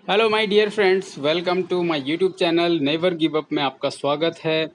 Hello my dear friends, welcome to my YouTube channel never give up में आपका स्वागत है।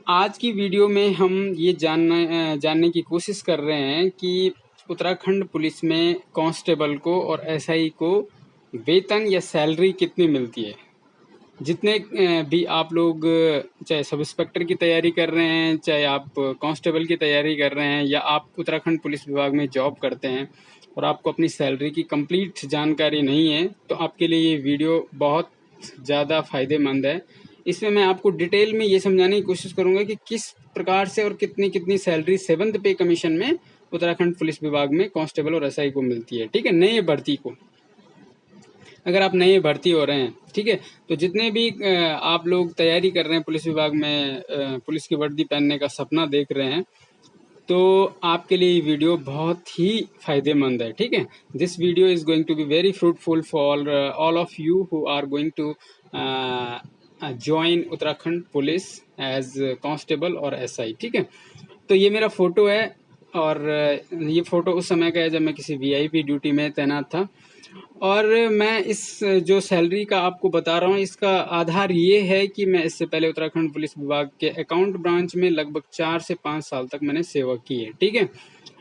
आज की वीडियो में हम ये जानने की कोशिश कर रहे हैं कि उत्तराखंड पुलिस में कांस्टेबल को और एसआई को वेतन या सैलरी कितनी मिलती है। जितने भी आप लोग चाहे सब इंस्पेक्टर की तैयारी कर रहे हैं, चाहे आप कांस्टेबल की तैयारी कर रहे हैं, या आप उत्तराखंड पुलिस विभाग में जॉब करते हैं और आपको अपनी सैलरी की कंप्लीट जानकारी नहीं है, तो आपके लिए ये वीडियो बहुत ज़्यादा फायदेमंद है। इसमें मैं आपको डिटेल में ये समझाने की कोशिश करूंगा कि किस प्रकार से और कितनी कितनी सैलरी 7th पे कमीशन में उत्तराखंड पुलिस विभाग में कांस्टेबल और एसआई को मिलती है। ठीक है, नए भर्ती को, अगर आप नए भर्ती हो रहे हैं, ठीक है, तो जितने भी आप लोग तैयारी कर रहे हैं पुलिस विभाग में, पुलिस की वर्दी पहनने का सपना देख रहे हैं, तो आपके लिए ये वीडियो बहुत ही फायदेमंद है। ठीक है, this video is going to be very fruitful for all of you who are going to join Uttarakhand police as constable और एसआई। ठीक है, तो ये मेरा फोटो है और ये फोटो उस समय का है जब मैं किसी वीआईपी ड्यूटी में तैनात था। और मैं इस जो सैलरी का आपको बता रहा हूँ, इसका आधार ये है कि मैं इससे पहले उत्तराखंड पुलिस विभाग के अकाउंट ब्रांच में लगभग 4 से 5 साल तक मैंने सेवा की है। ठीक है,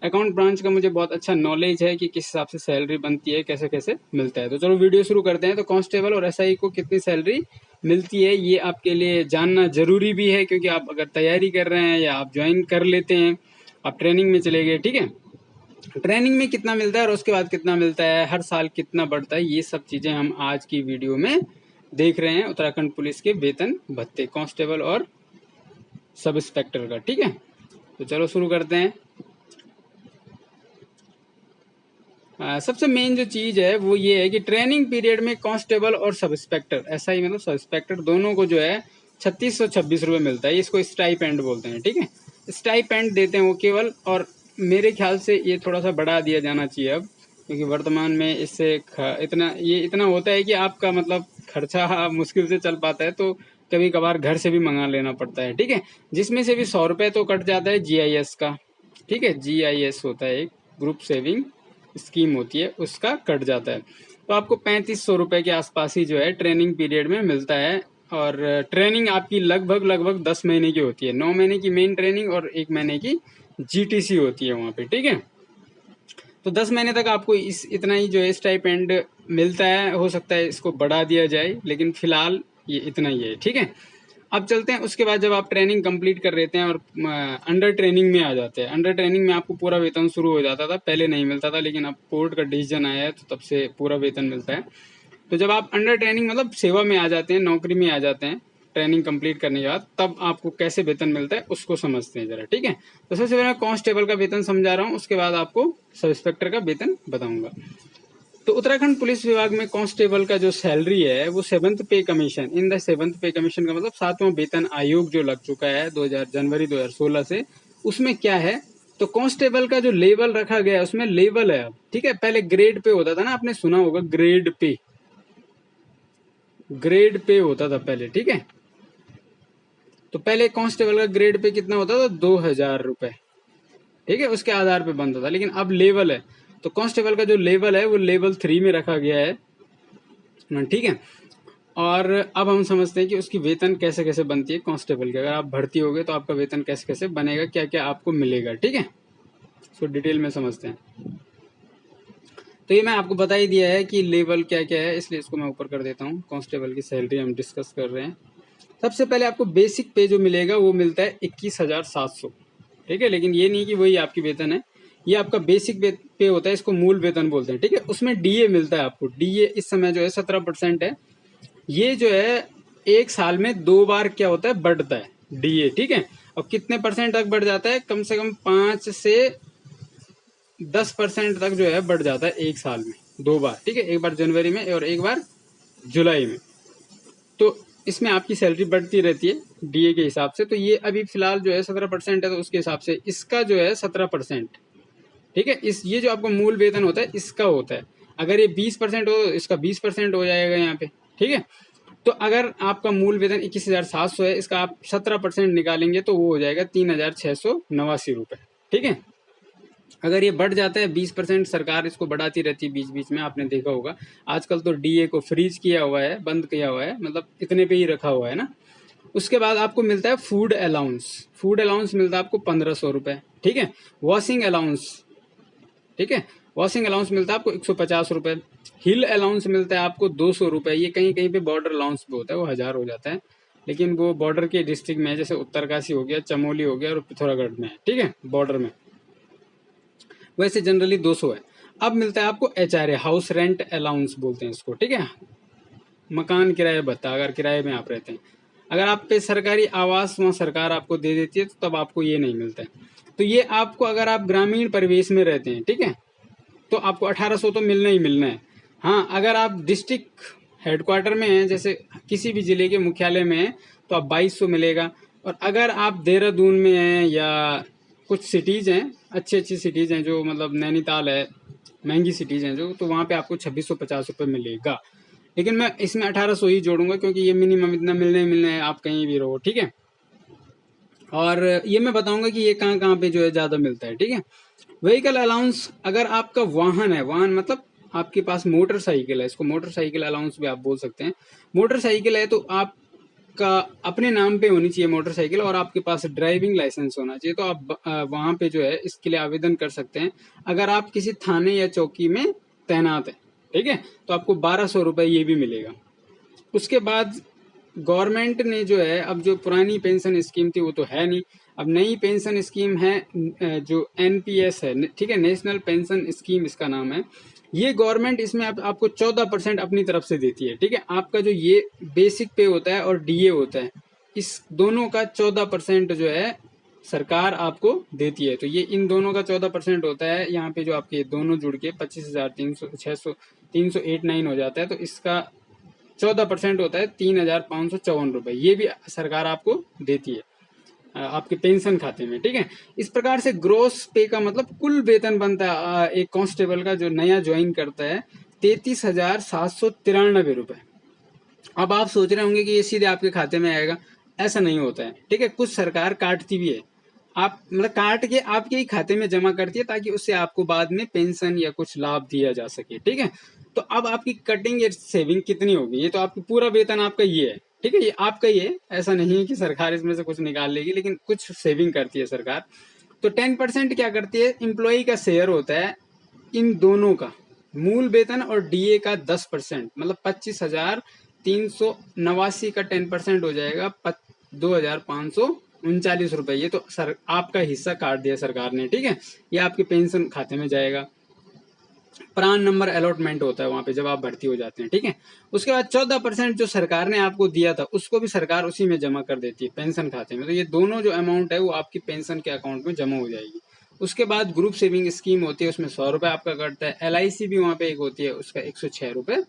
अकाउंट ब्रांच का मुझे बहुत अच्छा नॉलेज है कि किस हिसाब से सैलरी बनती है, कैसे कैसे मिलता है। तो चलो वीडियो शुरू करते हैं। तो कांस्टेबल और एसआई को कितनी सैलरी मिलती है ये आपके लिए जानना जरूरी भी है, क्योंकि आप अगर तैयारी कर रहे हैं या आप ज्वाइन कर लेते हैं, आप ट्रेनिंग में चले गए, ठीक है, ट्रेनिंग में कितना मिलता है और उसके बाद कितना मिलता है, हर साल कितना बढ़ता है, ये सब चीजें हम आज की वीडियो में देख रहे हैं। उत्तराखंड पुलिस के वेतन भत्ते कांस्टेबल और सब इंस्पेक्टर का। ठीक है, तो चलो शुरू करते हैं। सबसे मेन जो चीज है वो ये है कि ट्रेनिंग पीरियड में कांस्टेबल और सब इंस्पेक्टर, एसआई मतलब सब इंस्पेक्टर, दोनों को जो है 3626 रुपये मिलता है। इसको स्टाइपेंड बोलते हैं। ठीक है, स्टाइपेंड देते हैं वो केवल, और मेरे ख्याल से ये थोड़ा सा बढ़ा दिया जाना चाहिए अब, क्योंकि वर्तमान में इससे इतना होता है कि आपका मतलब खर्चा मुश्किल से चल पाता है, तो कभी कभार घर से भी मंगा लेना पड़ता है। ठीक है, जिसमें से भी 100 रुपये तो कट जाता है जीआईएस का। ठीक है, जीआईएस होता है एक ग्रुप सेविंग स्कीम होती है, उसका कट जाता है। तो आपको 3500 रुपये के आसपास ही जो है ट्रेनिंग पीरियड में मिलता है। और ट्रेनिंग आपकी लगभग लगभग 10 महीने की होती है। 9 महीने की मेन ट्रेनिंग और 1 महीने की जीटीसी होती है वहाँ पे। ठीक है, तो 10 महीने तक आपको इतना ही जो है स्टाइपेंड मिलता है। हो सकता है इसको बढ़ा दिया जाए, लेकिन फिलहाल ये इतना ही है। ठीक है, अब चलते हैं उसके बाद, जब आप ट्रेनिंग कंप्लीट कर लेते हैं और अंडर ट्रेनिंग में आ जाते हैं। अंडर ट्रेनिंग में आपको पूरा वेतन शुरू हो जाता था, पहले नहीं मिलता था, लेकिन अब कोर्ट का डिसीजन आया है तो तब से पूरा वेतन मिलता है। तो जब आप अंडर ट्रेनिंग मतलब सेवा में आ जाते हैं, नौकरी में आ जाते हैं ट्रेनिंग कंप्लीट करने के बाद, तब आपको कैसे वेतन मिलता है उसको समझते हैं जरा। ठीक है, तो सबसे पहले कांस्टेबल का वेतन समझा रहा हूँ, उसके बाद आपको सब इंस्पेक्टर का वेतन बताऊंगा। तो उत्तराखंड पुलिस विभाग में कांस्टेबल का जो सैलरी है वो 7th पे कमीशन, इन द 7th पे कमीशन का मतलब 7वां वेतन आयोग जो लग चुका है 2000 जनवरी 2016 से, उसमें क्या है, तो कांस्टेबल का जो लेवल रखा गया है उसमें लेवल है अब। ठीक है, पहले ग्रेड पे होता था ना, आपने सुना होगा ग्रेड पे, ग्रेड पे होता था पहले। ठीक है, तो पहले कांस्टेबल का ग्रेड पे कितना होता था, 2000 रुपए। ठीक है, उसके आधार पे बनता था, लेकिन अब लेवल है। तो कांस्टेबल का जो लेवल है वो लेवल 3 में रखा गया है। ठीक है, और अब हम समझते हैं कि उसकी वेतन कैसे कैसे बनती है कांस्टेबल की। अगर आप भर्ती हो गए तो आपका वेतन कैसे कैसे बनेगा, क्या क्या आपको मिलेगा। ठीक है, सो डिटेल में समझते हैं। तो ये मैं आपको बता ही दिया है कि लेवल क्या क्या है, इसलिए इसको मैं ऊपर कर देता हूँ। कांस्टेबल की सैलरी हम डिस्कस कर रहे हैं। सबसे पहले आपको बेसिक पे जो मिलेगा वो मिलता है 21,700। ठीक है, लेकिन ये नहीं कि वही आपकी वेतन है, ये आपका बेसिक पे होता है, इसको मूल वेतन बोलते हैं। ठीक है, उसमें डीए मिलता है आपको। डीए इस समय जो है 17% है। ये जो है एक साल में 2 बार क्या होता है, बढ़ता है डीए। ठीक है, और कितने परसेंट तक बढ़ जाता है, कम से कम 5 से 10% तक जो है बढ़ जाता है एक साल में 2 बार। ठीक है, एक बार जनवरी में और एक बार जुलाई में। तो इसमें आपकी सैलरी बढ़ती रहती है डीए के हिसाब से। तो ये अभी फिलहाल जो है 17% है, तो उसके हिसाब से इसका जो है 17%। ठीक है, इस ये जो आपका मूल वेतन होता है इसका होता है। अगर ये 20% हो तो इसका 20% हो जाएगा यहाँ पे। ठीक है, तो अगर आपका मूल वेतन 21,700 है, इसका आप 17% निकालेंगे तो वो हो जाएगा 3,689 रुपए। ठीक है, अगर ये बढ़ जाता है 20%, सरकार इसको बढ़ाती रहती है बीच बीच में, आपने देखा होगा। आजकल तो डीए को फ्रीज किया हुआ है, बंद किया हुआ है, मतलब इतने पे ही रखा हुआ है ना। उसके बाद आपको मिलता है फूड अलाउंस। फूड अलाउंस मिलता है आपको 1500 रुपए, ठीक है। वॉशिंग अलाउंस, ठीक है, वॉशिंग अलाउंस मिलता है आपको 150 रुपए। हिल अलाउंस मिलता है आपको 200 रुपए। ये कहीं कहीं पे बॉर्डर अलाउंस भी होता है, वो 1000 हो जाता है, लेकिन वो बॉर्डर के डिस्ट्रिक्ट में है, जैसे उत्तरकाशी हो गया, चमोली हो गया और पिथौरागढ़ में है, ठीक है, बॉर्डर में। वैसे जनरली 200 है। अब मिलता है आपको HRA, हाउस रेंट अलाउंस बोलते हैं इसको, ठीक है, मकान किराए भत्ता, अगर किराए में आप रहते हैं। अगर आप पे सरकारी आवास वहाँ सरकार आपको दे देती है, तो तब आपको ये नहीं मिलता है। तो ये आपको, अगर आप ग्रामीण परिवेश में रहते हैं, ठीक है, तो आपको 1800 तो मिलना ही मिलना है। हाँ, अगर आप डिस्ट्रिक्ट हेडक्वार्टर में हैं, जैसे किसी भी जिले के मुख्यालय में हैं, तो आप 2200 मिलेगा। और अगर आप देहरादून में हैं या कुछ सिटीज़ हैं, अच्छी अच्छी सिटीज़ हैं, जो मतलब नैनीताल है, महंगी सिटीज़ हैं जो, तो वहाँ पे आपको 2650 रुपये मिलेगा। लेकिन मैं इसमें 1800 ही जोड़ूंगा, क्योंकि ये मिनिमम इतना मिलना ही मिलना है, आप कहीं भी रहो, ठीक है। और ये मैं बताऊंगा कि ये कहाँ कहाँ पे जो है ज़्यादा मिलता है, ठीक है। व्हीकल अलाउंस, अगर आपका वाहन है, वाहन मतलब आपके पास मोटरसाइकिल है, इसको मोटरसाइकिल अलाउंस भी आप बोल सकते हैं। मोटरसाइकिल है तो आपका अपने नाम पे होनी चाहिए मोटरसाइकिल, और आपके पास ड्राइविंग लाइसेंस होना चाहिए, तो आप वहाँ पे जो है इसके लिए आवेदन कर सकते हैं। अगर आप किसी थाने या चौकी में तैनात है, ठीक है, तो आपको 1200 रुपये ये भी मिलेगा। उसके बाद गवर्नमेंट ने जो है, अब जो पुरानी पेंशन स्कीम थी वो तो है नहीं, अब नई पेंशन स्कीम है, जो NPS है, ठीक है, नेशनल पेंशन स्कीम इसका नाम है। ये गवर्नमेंट इसमें आपको 14% अपनी तरफ से देती है, ठीक है। आपका जो ये बेसिक पे होता है और डीए होता है, इस दोनों का 14% जो है सरकार आपको देती है। तो ये इन दोनों का 14% होता है। यहाँ पे जो आपके दोनों जुड़ के 25,389 हो जाता है, तो इसका 14% होता है 3,554 रुपये। ये भी सरकार आपको देती है आपके पेंशन खाते में, ठीक है। इस प्रकार से ग्रोस पे का मतलब कुल वेतन बनता है एक कांस्टेबल का जो नया ज्वाइन करता है, 33,793 रुपये। अब आप सोच रहे होंगे कि ये सीधे आपके खाते में आएगा, ऐसा नहीं होता है, ठीक है। कुछ सरकार काटती भी है, आप मतलब काट के आपके ही खाते में जमा करती है, ताकि उससे आपको बाद में पेंशन या कुछ लाभ दिया जा सके, ठीक है। तो अब आपकी कटिंग या सेविंग कितनी होगी, ये तो आपकी पूरा वेतन आपका ये है, ठीक है, ये आपका ही है, ऐसा नहीं है कि सरकार इसमें से कुछ निकाल लेगी, लेकिन कुछ सेविंग करती है सरकार। तो 10% क्या करती है, एम्प्लॉय का शेयर होता है इन दोनों का, मूल वेतन और डीए का 10%, मतलब 25,389 का 10% हो जाएगा 2,539 रुपए। ये तो सर आपका हिस्सा काट दिया सरकार ने, ठीक है, ये आपके पेंशन खाते में जाएगा। प्राण नंबर अलॉटमेंट होता है वहां पे जब आप भर्ती हो जाते हैं, ठीक है। उसके बाद 14% जो सरकार ने आपको दिया था, उसको भी सरकार उसी में जमा कर देती है पेंशन खाते में। तो ये दोनों जो अमाउंट है वो आपकी पेंशन के अकाउंट में जमा हो जाएगी। उसके बाद ग्रुप सेविंग स्कीम होती है, उसमें 100 रुपये आपका कटता है। LIC भी वहाँ पे एक होती है, उसका 106 रुपये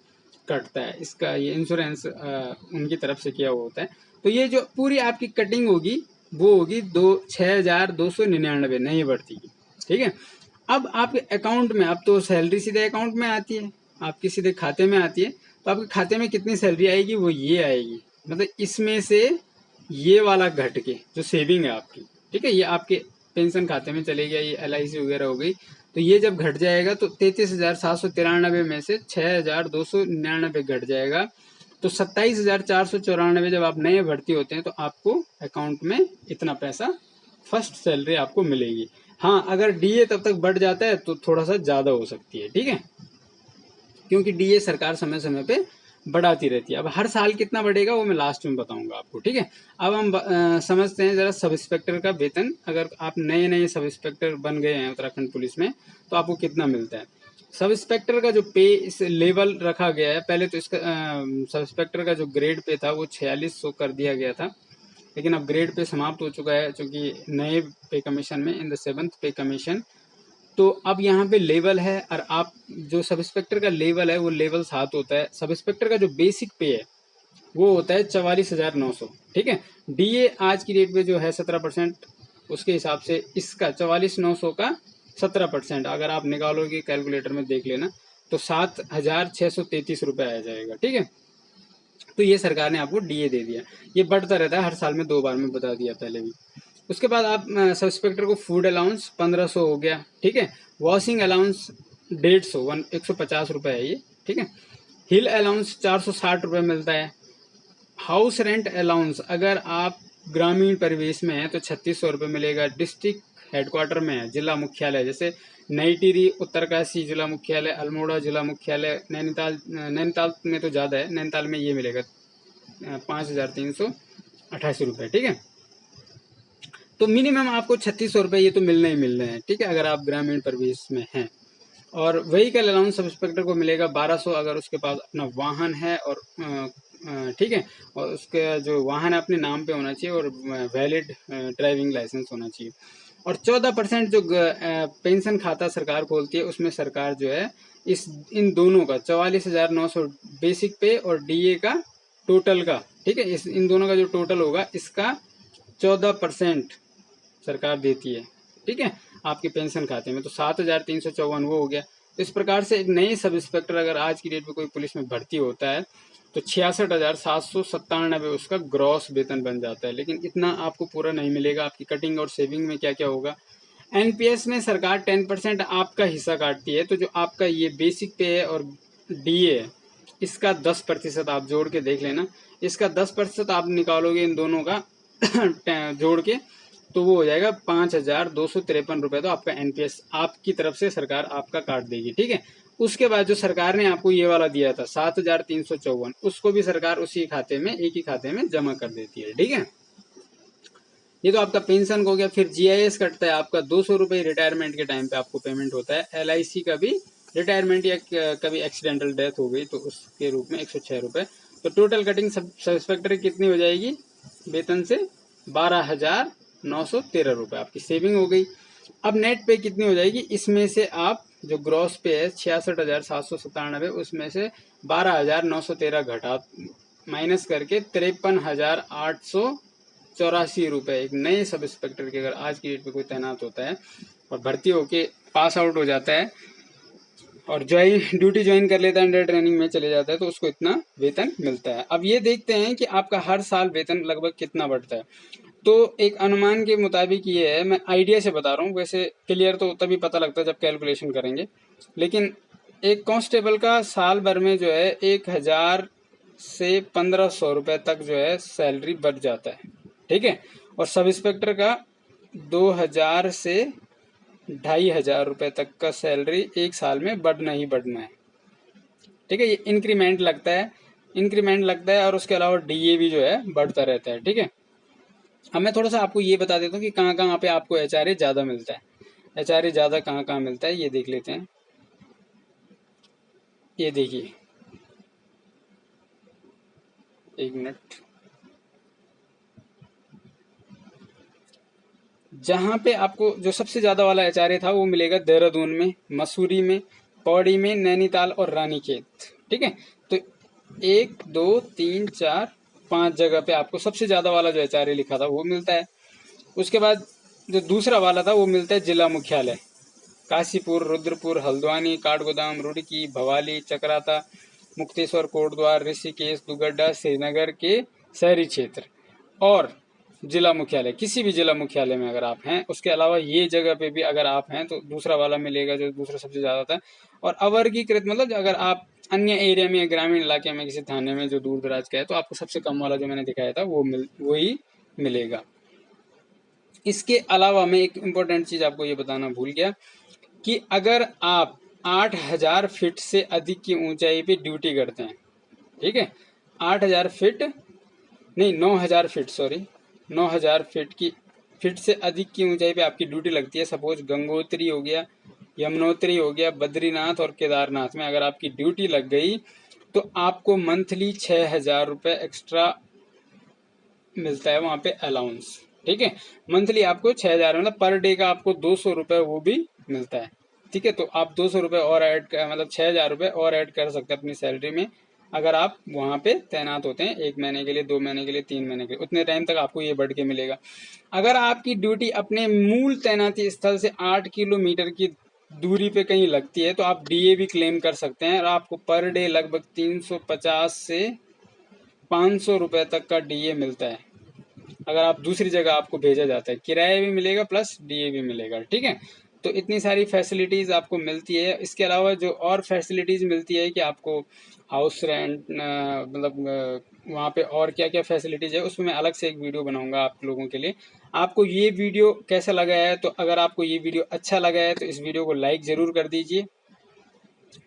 कटता है। इसका ये इंश्योरेंस उनकी तरफ से किया हुआ होता है। तो ये जो पूरी आपकी कटिंग होगी वो होगी 6,299 नई भर्ती की, ठीक है। अब आपके अकाउंट में, अब तो सैलरी सीधे अकाउंट में आती है, आपके सीधे खाते में आती है। तो आपके खाते में कितनी सैलरी आएगी, वो ये आएगी, मतलब इसमें से ये वाला घट के जो सेविंग है आपकी, ठीक है, ये आपके पेंशन खाते में चले गया, ये LIC वगैरह हो गई। तो ये जब घट जाएगा तो 33,793 में से 6,299 घट जाएगा, तो 27,494 जब आप नए भर्ती होते हैं तो आपको अकाउंट में इतना पैसा फर्स्ट सैलरी आपको मिलेगी। हाँ, अगर डीए तब तक बढ़ जाता है तो थोड़ा सा ज़्यादा हो सकती है, ठीक है, क्योंकि डीए सरकार समय समय पे बढ़ाती रहती है। अब हर साल कितना बढ़ेगा वो मैं लास्ट में बताऊंगा आपको, ठीक है। अब हम समझते हैं जरा सब इंस्पेक्टर का वेतन। अगर आप नए नए सब इंस्पेक्टर बन गए हैं उत्तराखंड पुलिस में, तो आपको कितना मिलता है। सब इंस्पेक्टर का जो पे इस लेवल रखा गया है, पहले तो इसका सब इंस्पेक्टर का जो ग्रेड पे था वो 4600 कर दिया गया था, लेकिन अब ग्रेड पे समाप्त हो चुका है, क्योंकि नए पे कमीशन में इन द 7th पे कमीशन। तो अब यहाँ पे लेवल है, और आप जो सब इंस्पेक्टर का लेवल है वो लेवल 7 होता है। सब इंस्पेक्टर का जो बेसिक पे है वो होता है 44,900, ठीक है। डीए आज की डेट में जो है 17%, उसके हिसाब से इसका 44,900 का 17% अगर आप निकालोगे कैलकुलेटर में देख लेना, तो 7,633 रुपये आ जाएगा, ठीक है। तो ये सरकार ने आपको डीए दे दिया, ये बढ़ता रहता है हर साल में 2 बार में बता दिया पहले भी। उसके बाद आप सब इंस्पेक्टर को फूड अलाउंस 1500 हो गया, ठीक है। वॉशिंग अलाउंस 150, 150 रुपये है ये, ठीक है। हिल अलाउंस 460 रुपये मिलता है। हाउस रेंट अलाउंस अगर आप ग्रामीण परिवेश में है तो 3600 रुपये मिलेगा। डिस्ट्रिक्ट हेडक्वार्टर में है, जिला मुख्यालय, जैसे नई टिहरी उत्तरकाशी जिला मुख्यालय, अल्मोड़ा जिला मुख्यालय, नैनीताल, नैनीताल में तो ज़्यादा है, नैनीताल में ये मिलेगा 5388 रुपये, ठीक है। तो मिनिमम आपको 3600 रुपये ये तो मिलने ही मिलने हैं, ठीक है, अगर आप ग्रामीण परिवेश में हैं। और व्हीकल अलाउंस सब इंस्पेक्टर को मिलेगा 1200 अगर उसके पास अपना वाहन है, और ठीक है, और उसका जो वाहन है अपने नाम पे होना चाहिए और वैलिड ड्राइविंग लाइसेंस होना चाहिए। और 14% जो पेंशन खाता सरकार खोलती है उसमें सरकार जो है इस इन दोनों का 44,900 बेसिक पे और डीए का टोटल का, ठीक है, इस इन दोनों का जो टोटल होगा इसका 14% सरकार देती है, ठीक है, आपके पेंशन खाते में। तो 7,354 वो हो गया। तो इस प्रकार से एक नए सब इंस्पेक्टर अगर आज की डेट में कोई पुलिस में भर्ती होता है तो 66,797 उसका ग्रॉस वेतन बन जाता है। लेकिन इतना आपको पूरा नहीं मिलेगा, आपकी कटिंग और सेविंग में क्या क्या होगा। एनपीएस में सरकार 10% आपका हिस्सा काटती है, तो जो आपका ये बेसिक पे है और डीए है इसका 10% आप जोड़ के देख लेना। इसका 10% आप निकालोगे इन दोनों का जोड़ के, तो वो हो जाएगा 5,253 रुपये। तो आपका एनपीएस आपकी तरफ से सरकार आपका काट देगी, ठीक है। उसके बाद जो सरकार ने आपको ये वाला दिया था 7,354, उसको भी सरकार उसी खाते में, एक ही खाते में जमा कर देती है, ठीक है। ये तो आपका पेंशन हो गया। फिर जीआईएस कटता है आपका 200 रुपये, रिटायरमेंट के टाइम पे आपको पेमेंट होता है। एलआईसी का भी रिटायरमेंट या कभी एक्सीडेंटल डेथ हो गई तो उसके रूप में 106 रुपये। तो टोटल कटिंग सब इंस्पेक्टर कितनी हो जाएगी वेतन से 12,913 रुपये आपकी सेविंग हो गई। अब नेट पे कितनी हो जाएगी, इसमें से आप जो ग्रॉस पे है 66,797, उसमें से 12,913 घटा माइनस करके 53,884 रुपये एक नए सब इंस्पेक्टर के अगर आज की डेट पे कोई तैनात होता है और भर्ती होके पास आउट हो जाता है और ड्यूटी ज्वाइन कर लेता है, अंडर ट्रेनिंग में चले जाता है, तो उसको इतना वेतन मिलता है। अब ये देखते हैं कि आपका हर साल वेतन लगभग कितना बढ़ता है। तो एक अनुमान के मुताबिक ये है, मैं आइडिया से बता रहा हूँ, वैसे क्लियर तो तभी पता लगता है जब कैलकुलेशन करेंगे। लेकिन एक कांस्टेबल का साल भर में जो है 1,000 से 1,500 रुपये तक जो है सैलरी बढ़ जाता है, ठीक है। और सब इंस्पेक्टर का 2,000 से 2,500 रुपये तक का सैलरी एक साल में बढ़ना ही बढ़ना है, ठीक है। ये इंक्रीमेंट लगता है और उसके अलावा डीए भी जो है बढ़ता रहता है, ठीक है। अब मैं थोड़ा सा आपको ये बता देता हूँ कि कहाँ कहाँ पे आपको एचआरए ज़्यादा मिलता है। एचआरए ज़्यादा कहाँ कहाँ मिलता है ये देख लेते हैं। ये देखिए, एक मिनट, जहाँ पे आपको जो सबसे ज़्यादा वाला एचआरए था वो मिलेगा देहरादून में, मसूरी में, पौड़ी में, नैनीताल और रानीखेत, ठीक है। तो 1 2 3 4 5 जगह पे आपको सबसे ज़्यादा वाला जो एचआरए लिखा था वो मिलता है। उसके बाद जो दूसरा वाला था वो मिलता है जिला मुख्यालय, काशीपुर, रुद्रपुर, हल्द्वानी, काठगोदाम, रुड़की, भवाली, चकराता, मुक्तेश्वर, कोटद्वार, ऋषिकेश, दुगड्डा, श्रीनगर के शहरी क्षेत्र और जिला मुख्यालय, किसी भी जिला मुख्यालय में अगर आप हैं। उसके अलावा ये जगह पे भी अगर आप हैं तो दूसरा वाला मिलेगा जो दूसरा सबसे ज़्यादा था। और अवर्गीकृत मतलब अगर आप अन्य एरिया में, ग्रामीण इलाके में, किसी थाने में जो दूर दराज का है तो आपको सबसे कम वाला जो मैंने दिखाया था वही मिलेगा। इसके अलावा मैं एक इम्पोर्टेंट चीज़ आपको ये बताना भूल गया कि अगर आप 8,000 फीट से अधिक की ऊंचाई पे ड्यूटी करते हैं, ठीक है, 8,000 फीट नहीं 9,000 फीट, सॉरी 9,000 फीट से अधिक की ऊंचाई पे आपकी ड्यूटी लगती है। सपोज गंगोत्री हो गया, यमुनोत्री हो गया, बद्रीनाथ और केदारनाथ में अगर आपकी ड्यूटी लग गई तो आपको मंथली 6,000 रुपये एक्स्ट्रा मिलता है वहाँ पे अलाउंस, ठीक है। मंथली आपको 6,000 मतलब पर डे का आपको 200 रुपये वो भी मिलता है, ठीक है। तो आप 200 रुपये और ऐड कर, मतलब 6,000 रुपये और ऐड कर सकते हैं अपनी सैलरी में अगर आप वहाँ पे तैनात होते हैं 1 महीने के लिए, 2 महीने के लिए, 3 महीने के लिए, उतने टाइम तक आपको ये बढ़ के मिलेगा। अगर आपकी ड्यूटी अपने मूल तैनाती स्थल से 8 किलोमीटर की दूरी पे कहीं लगती है तो आप डीए भी क्लेम कर सकते हैं और आपको पर डे लगभग 350 से 500 रुपये तक का डीए मिलता है, अगर आप दूसरी जगह आपको भेजा जाता है, किराया भी मिलेगा प्लस डीए भी मिलेगा, ठीक है। तो इतनी सारी फैसिलिटीज आपको मिलती है। इसके अलावा जो और फैसिलिटीज मिलती है कि आपको हाउस रेंट, मतलब वहाँ पे और क्या क्या फैसिलिटीज है, उसमें मैं अलग से एक वीडियो बनाऊंगा आप लोगों के लिए। आपको ये वीडियो कैसा लगा है, तो अगर आपको ये वीडियो अच्छा लगा है तो इस वीडियो को लाइक जरूर कर दीजिए,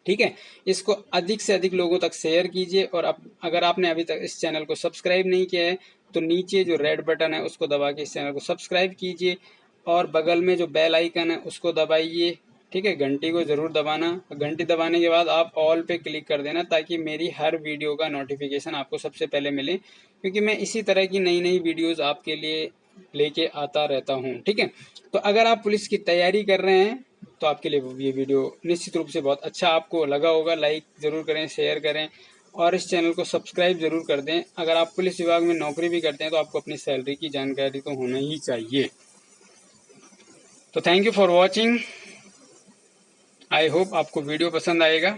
ठीक है। इसको अधिक से अधिक लोगों तक शेयर कीजिए, और अगर आपने अभी तक इस चैनल को सब्सक्राइब नहीं किया है तो नीचे जो रेड बटन है उसको दबा के इस चैनल को सब्सक्राइब कीजिए, और बगल में जो बेल आइकन है उसको दबाइए, ठीक है। घंटी को जरूर दबाना, घंटी दबाने के बाद आप ऑल पे क्लिक कर देना, ताकि मेरी हर वीडियो का नोटिफिकेशन आपको सबसे पहले मिले, क्योंकि मैं इसी तरह की नई नई वीडियोस आपके लिए लेके आता रहता हूँ, ठीक है। तो अगर आप पुलिस की तैयारी कर रहे हैं तो आपके लिए ये वीडियो निश्चित रूप से बहुत अच्छा आपको लगा होगा। लाइक ज़रूर करें, शेयर करें, और इस चैनल को सब्सक्राइब ज़रूर कर दें। अगर आप पुलिस विभाग में नौकरी भी करते हैं तो आपको अपनी सैलरी की जानकारी तो होना ही चाहिए। तो thank you for watching. I hope आपको वीडियो पसंद आएगा।